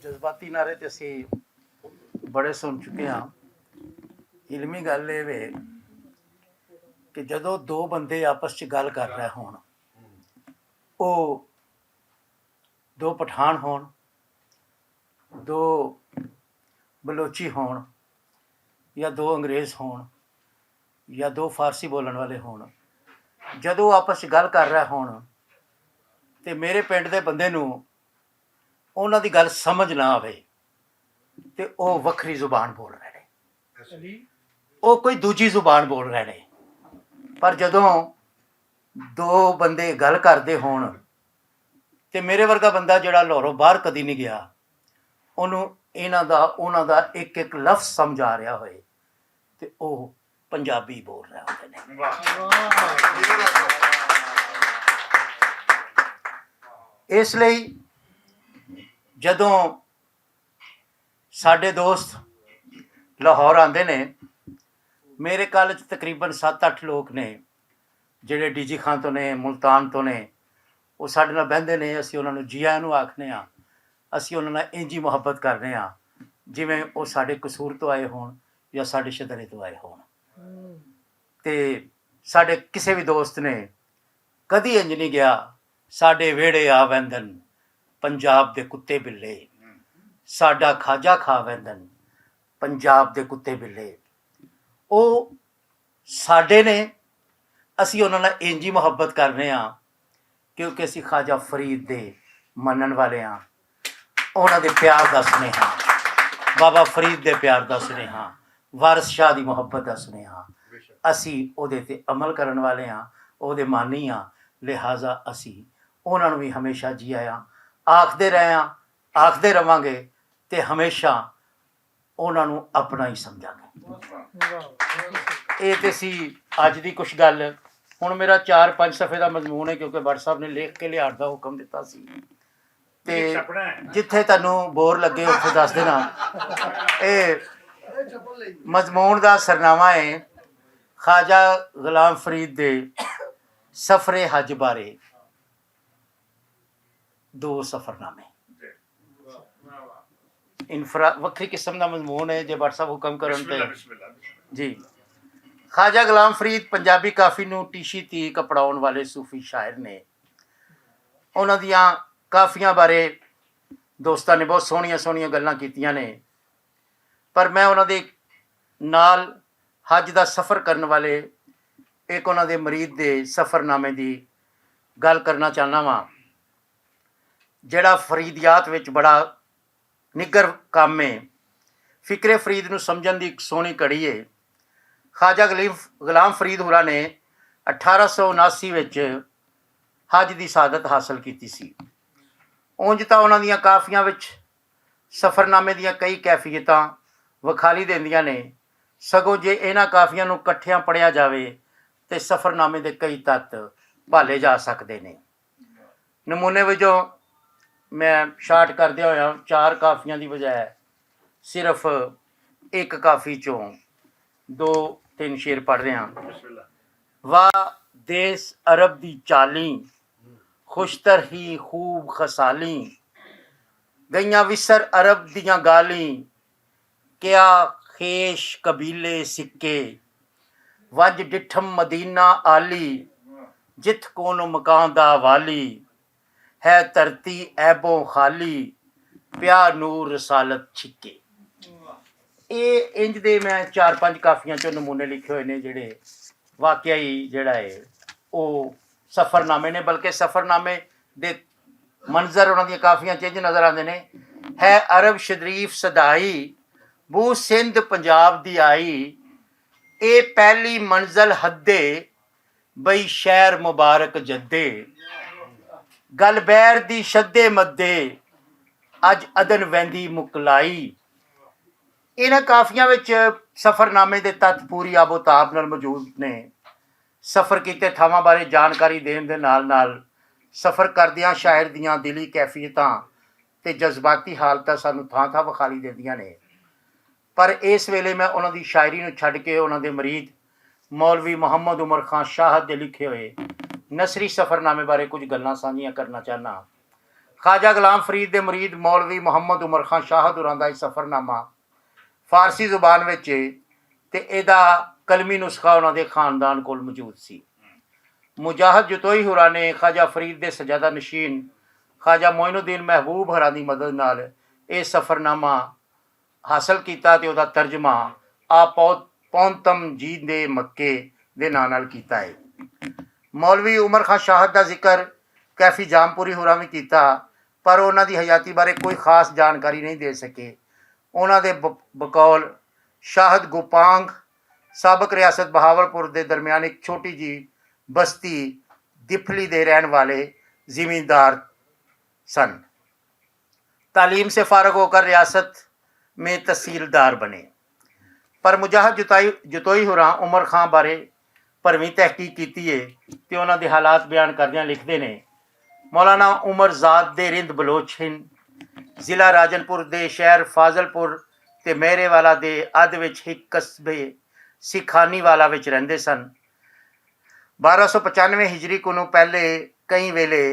जज्बाती नारे तो असी बड़े सुन चुके हाँ। इलमी गल ये वे कि जदों दो बंदे आपस च गल कर रहे होण, वो दो पठान होण, दो बलोची होण, या दो अंग्रेज़ होण, या दो फारसी बोलन वाले होण, जदों आपस च गल कर रहे होण ते मेरे पिंड दे बंदे नूं उन्हां दी गल समझ ना आवे ते वो वखरी जुबान बोल रहे ने, वो कोई दूजी जुबान बोल रहे ने। पर जदों दो बंदे गल करते होण ते मेरे वर्गा बंदा जिहड़ा लाहौरों बाहर कदी नहीं गया, उन्होंने उन्हां दा एक एक लफ्ज़ समझ आ रहा होए ते वो पंजाबी बोल रहे होंदे ने। इसलिए जदों साडे दोस्त लाहौर आते ने, मेरे कल तकरीबन 7-8 लोग ने जिहड़े डीजी खां तो ने, मुल्तान तो ने, वो साडे नाल बहिंदे ने। असीं उन्हां नूं जी आयां नूं आखने आ, असीं उन्हां नाल इंज ही मुहब्बत करने आ जिवें वो साडे कसूर तो आए होण या साडे शदरे तो आए होण। ते साडे किसी भी दोस्त ने कदी इंज नहीं गया साडे वेड़े आ वैंदन पंजाब दे कुत्ते बिल्ले, साडा खाजा खा वैंदन पंजाब दे कुत्ते बिल्ले। वो साडे ने, असीं उन्हां नाल इंज ही मुहब्बत करने आ क्योंकि असीं खाजा फरीद दे मनण वाले हाँ। उन्हां दे प्यार दा सुनेहा, बाबा फरीद दे प्यार दा सुनेहा, वारिस शाह दी मुहब्बत दा सुनेहा। असीं उहदे ते अमल करन वाले हाँ, उहदे मानी हाँ। लिहाजा असीं उन्हां नूं भी हमेशा जी आया आखदे रहे हाँ, आखदे रवांगे ते हमेशा उन्हां नूं अपना ही समझांगे। ये ते सी अज दी कुछ गल। हुण मेरा 4-5 सफ़े का मजमून है क्योंकि भट्ट साहब ने लिख के लियाड़ दा हुक्म दिता सी ते जिथे तैनूं बोर लगे उत्थे दस देना। ये मजमून का सरनामा है ख्वाजा गुलाम फरीद दे सफरे हज बारे 2 सफरनामे। इनफरा वक्री किस्म का मजमून है, जो भट्ट साहब हुक्म करन ते जी। ख्वाजा गुलाम फरीद पंजाबी काफ़ी नूं टीशी ती कपड़ाउण वाले सूफी शायर ने। उन्हां दियां काफियां बारे दोस्तां ने बहुत सोहणियां सोहणियां गल्लां कीतियां ने, पर मैं उन्हां दे नाल हज का सफ़र करन वाले एक उन्हां दे मरीद दे सफ़रनामे की गल करना चाहना वा, जिहड़ा फरीदियात विच बड़ा निगर काम है। फिक्रे फरीद नूं समझण दी एक सोहनी कड़ी है। ख्वाजा गुलाम फरीद होरां ने 1879 विच हज की शहादत हासिल की सी। उंज तां उन्हां दियां काफियां विच सफ़रनामे दियां कई कैफियतां विखाली देंदियां ने, सगों जे इन्हां काफियां नूं इकट्ठियां पढ़िया जावे तो सफ़रनामे के कई तत्त भाले जा सकते हैं। नमूने वजों मैं शार्ट करदे होया 4 काफियां की बजाय सिर्फ एक काफ़ी चों 2-3 शेर पढ़ रहा। वाह देस अरब दी चाली, खुशतर ही खूब खसाली, गईयां विसर अरब दियां गाली, क्या खेश कबीले सिक्के, वज डिठम मदीना आली, जिथ कोनो मकान दा वाली, है धरती ऐबों खाली, प्या नूर रसालत छिके। ये इंज दे मैं 4-5 काफियां चो नमूने लिखे हुए ने जिहड़े वाकई ही जिहड़ा है वो सफ़रनामे ने। बल्कि सफ़रनामे दे मंजर उन्हां दी काफियां च इंज नज़र आते ने। है अरब शरीफ सदाई, बू सिंध पंजाब दी आई, ए पहली मंजिल हद्दे, बई शहर मुबारक जद्दे, गल बैर दी शद्दे मद्दे, अज अदन वैंदी मुकलाई। इन्हां काफियां विच सफ़रनामे के तत्त पूरी आबोताब नाल मौजूद ने। सफ़र कीते थावां बारे जानकारी देण दे नाल नाल सफ़र करदियां शायर दियां दिली कैफियतां ते जज्बाती हालतां सानूं थां थां विखाली दिंदियां ने। पर इस वेले मैं उन्हां दी शायरी नूं छड्ड के उन्हां दे मरीद मौलवी मुहम्मद उमर खां शाह दे लिखे हुए नसरी सफ़रनामे बारे कुछ गल्लां सांझियां करना चाहना। ख्वाजा गुलाम फरीद के मुरीद मौलवी मुहम्मद उमर खान शाहद होरां दा सफ़रनामा फारसी जुबान विच ते इहदा कलमी नुस्खा उन्हां दे खानदान कोल मौजूद सी। मुजाहिद जतोई होरां ने ख्वाजा फरीद के सजादा नशीन ख्वाजा मोइनुद्दीन महबूब होरां दी मदद नाल ये सफ़रनामा हासिल किया ते उहदा तर्जमा आप पौनतम जी दे मक्के दे नां नाल कीता है। मौलवी उमर खान शाहद का जिक्र कैफी जामपुरी होरां भी किया, पर उन्हां दी हयाती बारे कोई खास जानकारी नहीं दे सके। उन्हां दे बकौल शाहद गोपांग साबक रियासत बहावलपुर के दरमियान एक छोटी जी बस्ती दिफली के रहने वाले ज़मींदार सन। तालीम से फारग होकर रियासत में तहसीलदार बने, पर मुजाहिद जतोई होरां उमर खां बारे भरवीं तहकीक की है ते उन्हां दे हालात बयान करदियां लिखते ने, मौलाना उमर ज़ाद दे रिंद बलोच हिंद ज़िला राजनपुर दे शहर फाजलपुर ते मेहरेवाला दे अध विच एक कस्बे सिखानी वाला विच रहिंदे सन। 1295 हिजरी को पहले कई वेले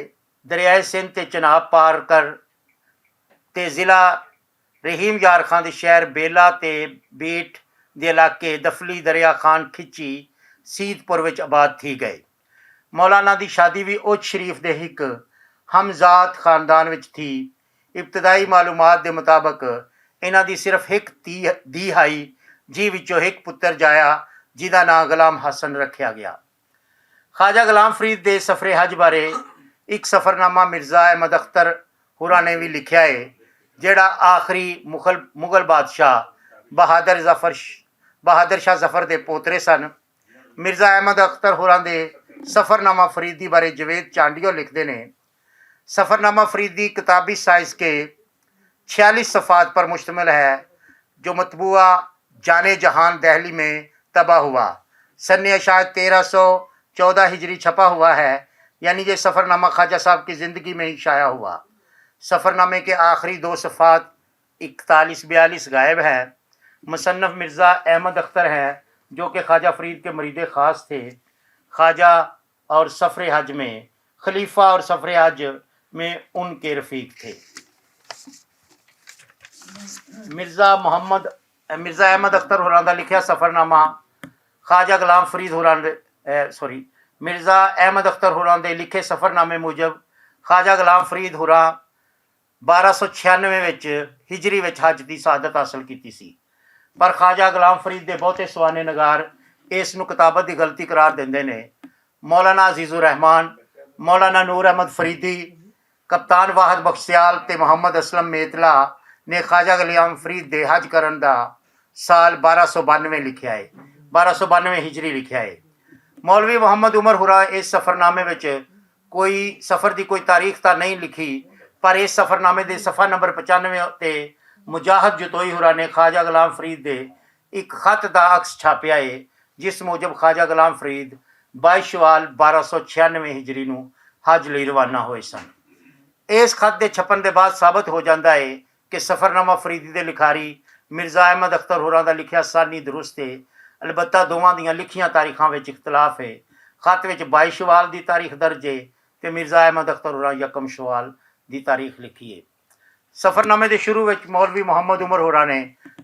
दरियाए सिंध ते चनाब पार कर ते ज़िला रहीम यार खां दे शहर बेला ते बीट दे इलाके दफली दरिया खान खिची सीतपुर विच आबाद थी गए। मौलाना की शादी भी उच शरीफ दे हिक हमजात खानदान विच थी। इब्तदाई मालूमात के मुताबिक इन्हां दी सिर्फ एक धी हाई जी विचों एक पुत्र जाया जिदा नाम गुलाम हसन रखा गया। ख्वाजा गुलाम फरीद के सफरे हज बारे एक सफ़रनामा मिर्ज़ा अहमद अख्तर होरां ने भी लिखा है, जिहड़ा आखिरी मुगल बादशाह बहादर शाह जफर के पोतरे सन। मिर्ज़ा अहमद अख्तर होरां दे सफ़रनामा फरीदी बारे जवेद चांडियो लिखते हैं, सफ़रनामा फरीदी किताबी साइज़ के 46 सफ़ात पर मुश्तमिल है, जो मतबूआ जाने जहान दहली में तबाह हुआ। सन शायद 1314 हिजरी छपा हुआ है, यानी ये सफ़रनामा ख्वाजा साहब की ज़िंदगी में ही शाया हुआ। सफ़रनामे के आखिरी 2 सफ़ात 41-42 गायब है। मुसन्नफ़ मिर्ज़ा अहमद अख्तर हैं, जो कि ख्वाजा फरीद के मुरीद ख़ास थे। ख्वाजा और सफ़र हज में खलीफा और सफ़र हज में उनके रफ़ीक थे। मिर्ज़ा अहमद अख्तर होरां दा लिखा सफ़रनामा ख्वाजा गुलाम फरीद होरां मिर्ज़ा अहमद अख्तर होरां दे लिखे सफ़रनामे मुजब ख्वाजा गुलाम फरीद होरां 1296 हिजरी विच हज की शहादत हासिल की सी, पर ख्वाजा गुलाम फरीद के बहुते सवाने नगार इस नूं किताबत की गलती करार देंदे ने। मौलाना अजीज़ुर रहमान, मौलाना नूर अहमद फरीदी, कप्तान वाहद बख्शियाल ते मुहम्मद असलम मेतला ने ख्वाजा गुलाम फरीद दे हज करन दा साल 1292 लिखा है, 1292 हिजरी लिखा है। मौलवी मुहम्मद उमर होरां इस सफ़रनामे विच कोई सफ़र की कोई तारीख तो नहीं लिखी, पर इस सफ़रनामे के सफ़ा नंबर 95 ते मुजाहिद जतोई होरां ने ख्वाजा गुलाम फरीद दे एक खत का अक्स छापिया है, जिस मुजब ख्वाजा गुलाम फरीद 22 शवाल 1296 हिजरी नूं हज लई रवाना होए सन। इस खत के छपन के बाद साबित हो जाता है कि सफ़रनामा फरीदी के लिखारी मिर्ज़ा अहमद अख्तर होरां दा लिखिया सानी दुरुस्त है, अलबत्ता दोवां दियां लिखियां तारीखां विच इख्तलाफ है। खत विच 22 शवाल की तारीख दर्ज है ते मिर्ज़ा अहमद अख्तर होरां 1 शवाल की तारीख लिखी है। सफ़रनामे के शुरू में मौलवी मुहम्मद उमर होरां ने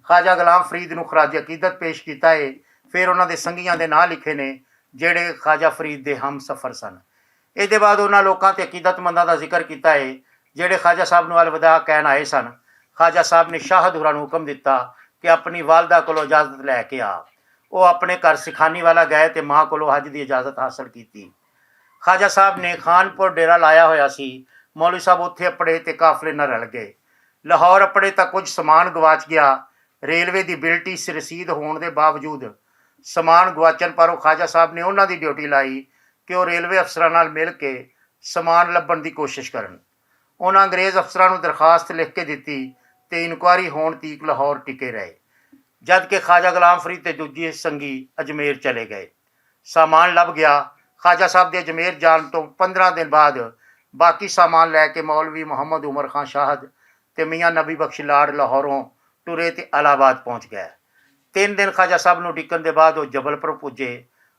ख्वाजा गुलाम फरीद नूं खराज अकीदत पेश किया है। फिर उन्होंने संगियां के नाम लिखे ने जिहड़े ख्वाजा फरीद के हम सफ़र सन। ये बाद उन्होंने लोगों के अकीदतमंदों का जिक्र किया है जिहड़े ख्वाजा साहब नूं अलविदा कहन आए सन। ख्वाजा साहब ने शाहद होरां नूं हुक्म दिता कि अपनी वालदा कोलों इजाजत लैके आ। वो अपने घर सिखानी वाला गए तो माँ कोलों हज की इजाजत हासिल की। ख्वाजा साहब ने खानपुर डेरा लाया होया सी। मौलवी साहब उत्थे अपड़े ते काफले नाल रल गए। लाहौर अपड़े तो कुछ समान गवाच गया। रेलवे की बिल्टी रसीद होने के बावजूद समान गवाचन पर ख्वाजा साहब ने उन्होंने ड्यूटी लाई कि वह रेलवे अफसरां नाल मिल के समान लभण की कोशिश करन। उन्होंने अंग्रेज़ अफसरां नूं दरखास्त लिख के दी तो इनकुआरी होने तक लाहौर टिके रहे, जद कि ख्वाजा गुलाम फरीद ते दूजे संगी अजमेर चले गए। सामान लभ गया। ख्वाजा साहब के अजमेर जान तो 15 दिन बाद बाकी सामान लैके मौलवी मुहम्मद उमर खान शाहद ते मियाँ नबी बख्श लाड़ लाहौरों टुरे ते इलाहाबाद पहुँच गए। 3 दिन ख्वाजा साहब नूं डिक्कण दे बाद वो जबलपुर पुजे।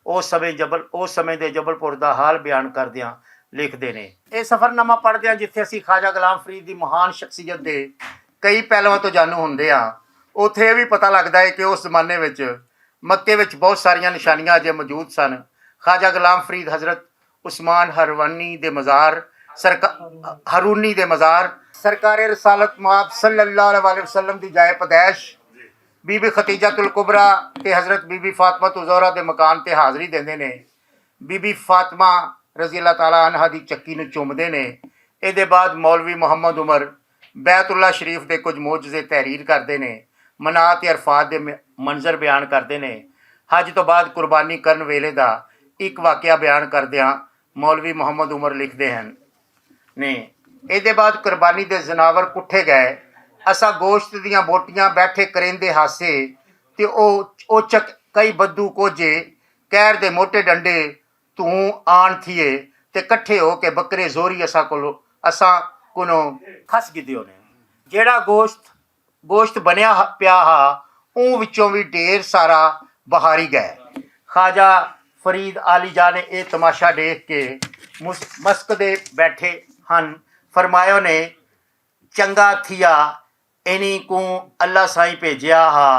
उस समय के जबलपुर का हाल बयान करदियां ਲਿਖਦੇ ਨੇ। ਇਹ ਸਫ਼ਰਨਾਮਾ ਪੜ੍ਹਦੇ ਹਾਂ ਜਿੱਥੇ ਅਸੀਂ ਖਾਜਾ ਗੁਲਾਮ ਫਰੀਦ ਦੀ ਮਹਾਨ ਸ਼ਖਸੀਅਤ ਦੇ ਕਈ ਪਹਿਲੂਆਂ ਤੋਂ ਜਾਣੂ ਹੁੰਦੇ ਹਾਂ। ਉੱਥੇ ਇਹ ਵੀ ਪਤਾ ਲੱਗਦਾ ਹੈ ਕਿ ਉਸ ਜ਼ਮਾਨੇ ਵਿੱਚ ਮੱਕੇ ਵਿੱਚ ਬਹੁਤ ਸਾਰੀਆਂ ਨਿਸ਼ਾਨੀਆਂ ਅਜੇ ਮੌਜੂਦ ਸਨ। ਖਾਜਾ ਗੁਲਾਮ ਫਰੀਦ ਹਜ਼ਰਤ ਉਸਮਾਨ ਹਰਵਾਨੀ ਦੇ ਮਜ਼ਾਰ ਹਰੂਨੀ ਦੇ ਮਜ਼ਾਰ ਸਰਕਾਰੇ ਰਸਾਲਤ ਮੁਆਬ ਸੱਲੱਲਾਹੁ अलैहि वसल्लम ਦੀ ਜਾਏ ਪਦੈਸ਼ ਬੀਬੀ ਖਤੀਜਤੁਲ ਕੁਬਰਾ ਤੇ ਹਜ਼ਰਤ ਬੀਬੀ ਫਾਤਮਾ ਜ਼ੋਹਰਾ ਦੇ ਮਕਾਨ ਤੇ ਹਾਜ਼ਰੀ ਦਿੰਦੇ ਨੇ। ਬੀਬੀ ਫਾਤਮਾ ਰਜ਼ੀ ਅੱਲਾਹ ਤਾਲਾ ਅਨਹਾ ਦੀ ਚੱਕੀ ਨੂੰ ਚੁੰਮਦੇ ਨੇ। ਇਹਦੇ ਬਾਅਦ ਮੌਲਵੀ ਮੁਹੰਮਦ ਉਮਰ ਬੈਤੁੱਲਾ ਸ਼ਰੀਫ ਦੇ ਕੁਝ ਮੌਜਜ਼ੇ ਤਹਿਰੀਰ ਕਰਦੇ ਨੇ। ਮਨਾਤ ਅਰਫਾਤ ਦੇ ਮੰਜ਼ਰ ਬਿਆਨ ਕਰਦੇ ਨੇ। ਹਜ ਤੋਂ ਬਾਅਦ ਕੁਰਬਾਨੀ ਕਰਨ ਵੇਲੇ ਦਾ ਇੱਕ ਵਾਕਿਆ ਬਿਆਨ ਕਰਦਿਆਂ ਮੌਲਵੀ ਮੁਹੰਮਦ ਉਮਰ ਲਿਖਦੇ ਹਨ ਨੇ, ਇਹਦੇ ਬਾਅਦ ਕੁਰਬਾਨੀ ਦੇ ਜਨਾਵਰ ਕੁੱਠੇ ਗਏ, ਅਸਾਂ ਗੋਸ਼ਤ ਦੀਆਂ ਬੋਟੀਆਂ ਬੈਠੇ ਕਰੇਂਦੇ ਹਾਸੇ ਤੇ ਉਹ ਚੱਕ ਕਈ ਬੱਦੂ ਕੋਝੇ ਕਹਿਰ ਦੇ ਮੋਟੇ ਡੰਡੇ ਤੂੰ ਆਣ ਥੀਏ ਤੇ ਇਕੱਠੇ ਹੋ ਕੇ ਬੱਕਰੇ ਜ਼ੋਰੀ ਅਸਾਂ ਕੋਲੋਂ ਖਸ ਗਿੱਦਿਓ ਨੇ। ਜਿਹੜਾ ਗੋਸ਼ਤ ਬਣਿਆ ਪਿਆ ਹਾ ਉਹ ਵਿੱਚੋਂ ਵੀ ਢੇਰ ਸਾਰਾ ਬਹਾਰੀ ਗਏ। ਖਾਜਾ ਫਰੀਦ ਆਲੀ ਜਾ ਨੇ ਇਹ ਤਮਾਸ਼ਾ ਦੇਖ ਕੇ ਮਸਕਦੇ ਬੈਠੇ ਹਨ। ਫਰਮਾਇਓ ਨੇ ਚੰਗਾ ਥੀਆ इन्हीं को अल्लाह साईं भेजिया हा,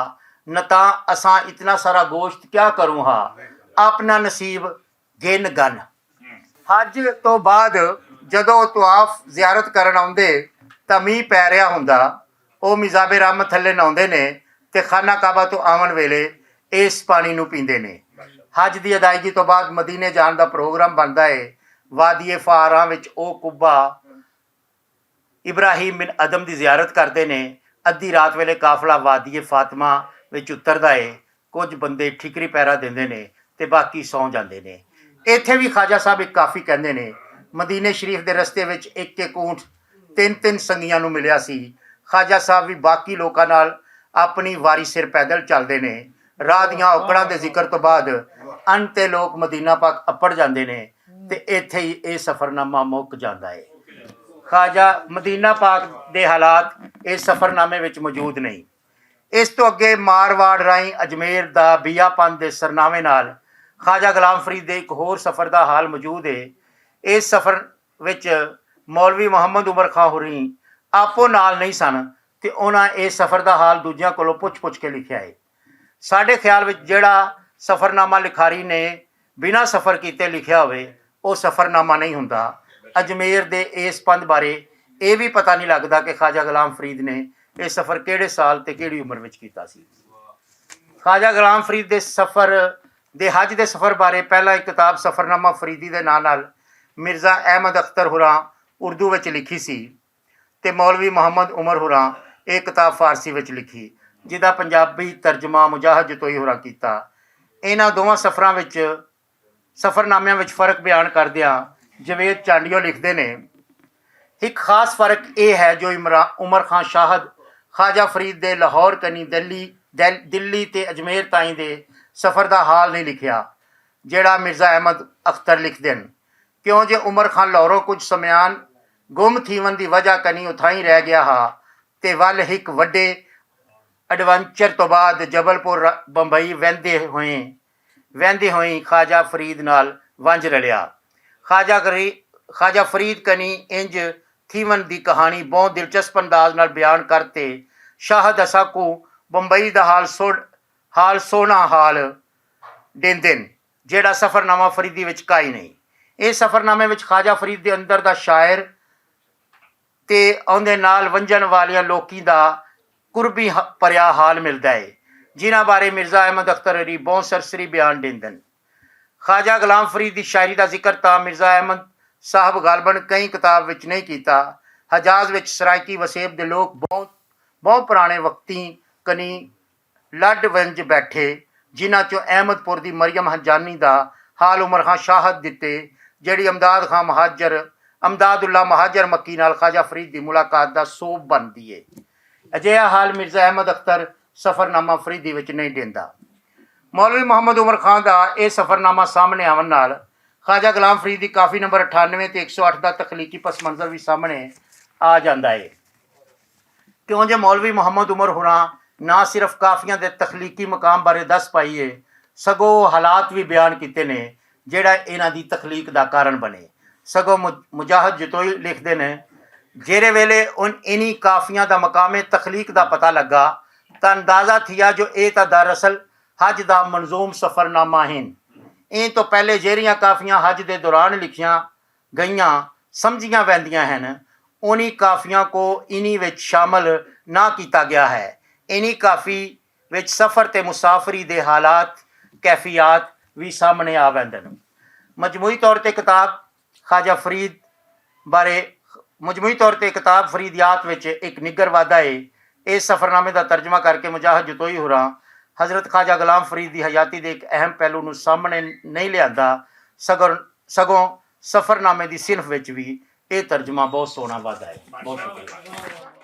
न तां असां इतना सारा गोश्त क्या करूँ हा, अपना नसीब गिन गन। हज तो बाद जदों तवाफ जियारत करन आउंदे तां मींह पै रिहा हुंदा, ਉਹ ਮਿਜ਼ਾਬ ਰਹਿਮਤ ਥੱਲੇ ਨਹਾਉਂਦੇ ਨੇ ਤੇ ਖਾਨਾ ਕਾਬਾ ਤੋਂ ਆਉਣ ਵੇਲੇ ਇਸ ਪਾਣੀ ਨੂੰ ਪੀਂਦੇ ਨੇ। ਹਜ ਦੀ ਅਦਾਇਗੀ ਤੋਂ ਬਾਅਦ ਮਦੀਨੇ ਜਾਣ ਦਾ ਪ੍ਰੋਗਰਾਮ ਬਣਦਾ ਹੈ। ਵਾਦੀਏ ਫਾਰਾਂ ਵਿੱਚ ਉਹ ਕੁੱਬਾ ਇਬਰਾਹੀਮ ਬਿਨ ਅਦਮ ਦੀ ਜ਼ਿਆਰਤ ਕਰਦੇ ਨੇ। ਅੱਧੀ ਰਾਤ ਵੇਲੇ ਕਾਫਲਾ ਵਾਦੀਏ ਫਾਤਮਾ ਵਿੱਚ ਉਤਰਦਾ ਹੈ। ਕੁਝ ਬੰਦੇ ਠਿਕਰੀ ਪੈਰਾ ਦਿੰਦੇ ਨੇ ਤੇ ਬਾਕੀ ਸੌਂ ਜਾਂਦੇ ਨੇ। ਇੱਥੇ ਵੀ ਖਾਜਾ ਸਾਹਿਬ ਇੱਕ ਕਾਫੀ ਕਹਿੰਦੇ ਨੇ। ਮਦੀਨੇ ਸ਼ਰੀਫ ਦੇ ਰਸਤੇ ਵਿੱਚ ਇੱਕ ਇੱਕ ਊਂਠ ਤਿੰਨ ਸੰਗੀਆਂ ਨੂੰ ਮਿਲਿਆ ਸੀ। ਖਾਜਾ ਸਾਹਿਬ ਵੀ ਬਾਕੀ ਲੋਕਾਂ ਨਾਲ ਆਪਣੀ ਵਾਰੀ ਸਿਰ ਪੈਦਲ ਚੱਲਦੇ ਨੇ। ਰਾਹ ਦੀਆਂ ਔਕੜਾਂ ਦੇ ਜ਼ਿਕਰ ਤੋਂ ਬਾਅਦ ਅੰਨ ਤੇ ਲੋਕ ਮਦੀਨਾ ਪਾਕ ਅੱਪੜ ਜਾਂਦੇ ਨੇ ਤੇ ਇੱਥੇ ਹੀ ਇਹ ਸਫ਼ਰਨਾਮਾ ਮੁੱਕ ਜਾਂਦਾ ਹੈ। ਖਾਜਾ ਮਦੀਨਾ ਪਾਕ ਦੇ ਹਾਲਾਤ ਇਸ ਸਫ਼ਰਨਾਮੇ ਵਿੱਚ ਮੌਜੂਦ ਨਹੀਂ। ਇਸ ਤੋਂ ਅੱਗੇ ਮਾਰਵਾੜ ਰਾਹੀਂ ਅਜਮੇਰ ਦਾ ਬੀਆਪੰਥ ਦੇ ਸਰਨਾਮੇ ਨਾਲ ਖਾਜਾ ਗੁਲਾਮ ਫਰੀਦ ਦੇ ਇੱਕ ਹੋਰ ਸਫ਼ਰ ਦਾ ਹਾਲ ਮੌਜੂਦ ਹੈ। ਇਸ ਸਫ਼ਰ ਵਿੱਚ ਮੌਲਵੀ ਮੁਹੰਮਦ ਉਮਰ ਖਾਂ ਹੋਰੀ ਆਪੋ ਨਾਲ ਨਹੀਂ ਸਨ ਤੇ ਉਹਨਾਂ ਇਸ ਸਫ਼ਰ ਦਾ ਹਾਲ ਦੂਜਿਆਂ ਕੋਲੋਂ ਪੁੱਛ ਕੇ ਲਿਖਿਆ ਹੈ। ਸਾਡੇ ਖਿਆਲ ਵਿੱਚ ਜਿਹੜਾ ਸਫ਼ਰਨਾਮਾ ਲਿਖਾਰੀ ਨੇ ਬਿਨਾਂ ਸਫ਼ਰ ਕੀਤੇ ਲਿਖਿਆ ਹੋਵੇ ਉਹ ਸਫ਼ਰਨਾਮਾ ਨਹੀਂ ਹੁੰਦਾ। ਅਜਮੇਰ ਦੇ ਇਸ ਪੰਧ ਬਾਰੇ ਇਹ ਵੀ ਪਤਾ ਨਹੀਂ ਲੱਗਦਾ ਕਿ ਖਾਜਾ ਗੁਲਾਮ ਫਰੀਦ ਨੇ ਇਹ ਸਫ਼ਰ ਕਿਹੜੇ ਸਾਲ ਤੇ ਕਿਹੜੀ ਉਮਰ ਵਿੱਚ ਕੀਤਾ ਸੀ। ਖਾਜਾ ਗੁਲਾਮ ਫਰੀਦ ਦੇ ਸਫ਼ਰ ਦੇ ਹਜ ਦੇ ਸਫ਼ਰ ਬਾਰੇ ਪਹਿਲਾਂ ਇੱਕ ਕਿਤਾਬ ਸਫ਼ਰਨਾਮਾ ਫਰੀਦੀ ਦੇ ਨਾਂ ਨਾਲ ਮਿਰਜ਼ਾ ਅਹਿਮਦ ਅਖਤਰ ਹੁਰਾਂ ਉਰਦੂ ਵਿੱਚ ਲਿਖੀ ਸੀ ਤੇ ਮੌਲਵੀ ਮੁਹੰਮਦ ਉਮਰ ਹੁਰਾਂ ਇਹ ਕਿਤਾਬ ਫਾਰਸੀ ਵਿੱਚ ਲਿਖੀ, ਜਿਹਦਾ ਪੰਜਾਬੀ ਤਰਜਮਾ ਮੁਜਾਹਦ ਜਤੋਈ ਹੁਰਾਂ ਕੀਤਾ। ਇਹਨਾਂ ਦੋਵਾਂ ਸਫ਼ਰਨਾਮਿਆਂ ਵਿੱਚ ਫ਼ਰਕ ਬਿਆਨ ਕਰਦਿਆਂ ਜਵੇਦ ਚਾਂਡੀਓ ਲਿਖਦੇ ਨੇ, ਇੱਕ ਖਾਸ ਫ਼ਰਕ ਇਹ ਹੈ ਜੋ ਉਮਰ ਖਾਂ ਸ਼ਾਹਦ ਖਾਜਾ ਫਰੀਦ ਦੇ ਲਾਹੌਰ ਕਨੀ ਦਿੱਲੀ ਤੇ ਅਜਮੇਰ ਤਾਈਂ ਦੇ ਸਫ਼ਰ ਦਾ ਹਾਲ ਨਹੀਂ ਲਿਖਿਆ ਜਿਹੜਾ ਮਿਰਜ਼ਾ ਅਹਿਮਦ ਅਖਤਰ ਲਿਖਦੇ ਹਨ। ਕਿਉਂ ਜੇ ਉਮਰ ਖਾਂ ਲਾਹੌਰੋਂ ਕੁਝ ਸਮਿਆਨ ਗੁੰਮ ਥੀਵਨ ਦੀ ਵਜ੍ਹਾ ਕਨੀ ਉਥਾਈ ਰਹਿ ਗਿਆ ਹਾ ਤੇ ਵੱਲ ਇੱਕ ਵੱਡੇ ਐਡਵੈਂਚਰ ਤੋਂ ਬਾਅਦ ਜਬਲਪੁਰ ਬੰਬਈ ਵਹਿੰਦੇ ਹੋਏ ਖਾਜਾ ਫਰੀਦ ਨਾਲ ਵੰਝ ਰਲਿਆ। ਖਾਜਾ ਫਰੀਦ ਕਨੀ ਇੰਜ ਥੀਵਨ ਦੀ ਕਹਾਣੀ ਬਹੁਤ ਦਿਲਚਸਪ ਅੰਦਾਜ਼ ਨਾਲ ਬਿਆਨ ਕਰਤੇ ਸ਼ਾਹਦ ਅਸਾਂ ਕੋ ਬੰਬਈ ਦਾ ਹਾਲ ਸੋਹਣਾ ਹਾਲ ਦਿੰਦੇ ਨੇ ਜਿਹੜਾ ਸਫ਼ਰਨਾਮਾ ਫਰੀਦੀ ਵਿੱਚ ਕਾਈ ਨਹੀਂ। ਇਹ ਸਫ਼ਰਨਾਮੇ ਵਿੱਚ ਖਾਜਾ ਫਰੀਦ ਦੇ ਅੰਦਰ ਦਾ ਸ਼ਾਇਰ ਤੇ ਉਹਦੇ ਨਾਲ ਵੰਝਣ ਵਾਲਿਆਂ ਲੋਕੀ ਦਾ ਕੁਰਬੀ ਭਰਿਆ ਹਾਲ ਮਿਲਦਾ ਹੈ ਜਿਨ੍ਹਾਂ ਬਾਰੇ ਮਿਰਜ਼ਾ ਅਹਿਮਦ ਅਖਤਰ ਅਲੀ ਬਹੁਤ ਸਰਸਰੀ ਬਿਆਨ ਦਿੰਦੇ ਨੇ। ਖਾਜਾ ਗੁਲਾਮ ਫਰੀਦ ਦੀ ਸ਼ਾਇਰੀ ਦਾ ਜ਼ਿਕਰ ਤਾਂ ਮਿਰਜ਼ਾ ਅਹਿਮਦ ਸਾਹਿਬ ਗਾਲਬਨ ਕਈ ਕਿਤਾਬ ਵਿੱਚ ਨਹੀਂ ਕੀਤਾ। ਹਜਾਜ਼ ਵਿੱਚ ਸਰਾਇਕੀ ਵਸੇਬ ਦੇ ਲੋਕ ਬਹੁਤ ਪੁਰਾਣੇ ਵਕਤੀ ਕਨੀ ਲੱਡ ਵੰਜ ਬੈਠੇ ਜਿਨ੍ਹਾਂ 'ਚੋਂ ਅਹਿਮਦਪੁਰ ਦੀ ਮਰੀਮ ਹੰਜਾਨੀ ਦਾ ਹਾਲ ਉਮਰ ਖਾਂ ਸ਼ਾਹਦ ਦਿੱਤੇ ਜਿਹੜੀ ਅਮਦਾਦੁੱਲਾ ਮਹਾਜਰ ਮੱਕੀ ਨਾਲ ਖਾਜਾ ਫਰੀਦ ਦੀ ਮੁਲਾਕਾਤ ਦਾ ਸੋਬ ਬਣਦੀ ਹੈ। ਅਜਿਹਾ ਹਾਲ ਮਿਰਜ਼ਾ ਅਹਿਮਦ ਅਖਤਰ ਸਫ਼ਰਨਾਮਾ ਫਰੀਦੀ ਵਿੱਚ ਨਹੀਂ ਦਿੰਦਾ। ਮੌਲਵੀ ਮੁਹੰਮਦ ਉਮਰ ਖਾਂ ਦਾ ਇਹ ਸਫ਼ਰਨਾਮਾ ਸਾਹਮਣੇ ਆਉਣ ਨਾਲ ਖਾਜਾ ਗੁਲਾਮ ਫਰੀਦ ਦੀ ਕਾਫੀ ਨੰਬਰ 98 ਤੇ 108 ਦਾ ਤਖਲੀਕੀ ਪਸ ਮੰਜ਼ਰ ਵੀ ਸਾਹਮਣੇ ਆ ਜਾਂਦਾ ਹੈ। ਕਿਉਂ ਜੇ ਮੌਲਵੀ ਮੁਹੰਮਦ ਉਮਰ ਹੁਰਾਂ ਨਾ ਸਿਰਫ ਕਾਫੀਆਂ ਦੇ ਤਖਲੀਕੀ ਮਕਾਮ ਬਾਰੇ ਦੱਸ ਪਾਈਏ ਸਗੋਂ ਹਾਲਾਤ ਵੀ ਬਿਆਨ ਕੀਤੇ ਨੇ ਜਿਹੜਾ ਇਹਨਾਂ ਦੀ ਤਖਲੀਕ ਦਾ ਕਾਰਨ ਬਣੇ। सगों मुजाहिद जतोई लिखते हैं, जेरे वेले उन इन्हीं काफियां दा मकामे तखलीक दा पता लगा तो अंदाज़ा थिया जो ये तो दरअसल हज दा मंजूम सफ़रनामा हैं। इन तो पहले जेरियां काफियां हज के दौरान लिखियां गईयां समझियां वैंदियां हैं, उन्हीं काफियां को इन्हीं विच शामिल ना किया गया है। इन्हीं काफ़ी विच सफ़र ते मुसाफरी दे हालात कैफियात भी सामने आ वैंदे ने। मजमूई तौर पर किताब ख्वाजा फरीद बारे मजमूई तौर पर किताब फरीदियात विच एक निगर वादा है। इस सफ़रनामे का तर्जमा करके मुजाहिद जतोई होरां हज़रत ख्वाजा गुलाम फरीद की हयाती के एक अहम पहलू नूं सामने नहीं लिया, सगों सफ़रनामे की सिनफ विच भी ये तर्जमा बहुत सोहना वादा है। बहुत शुक्रिया।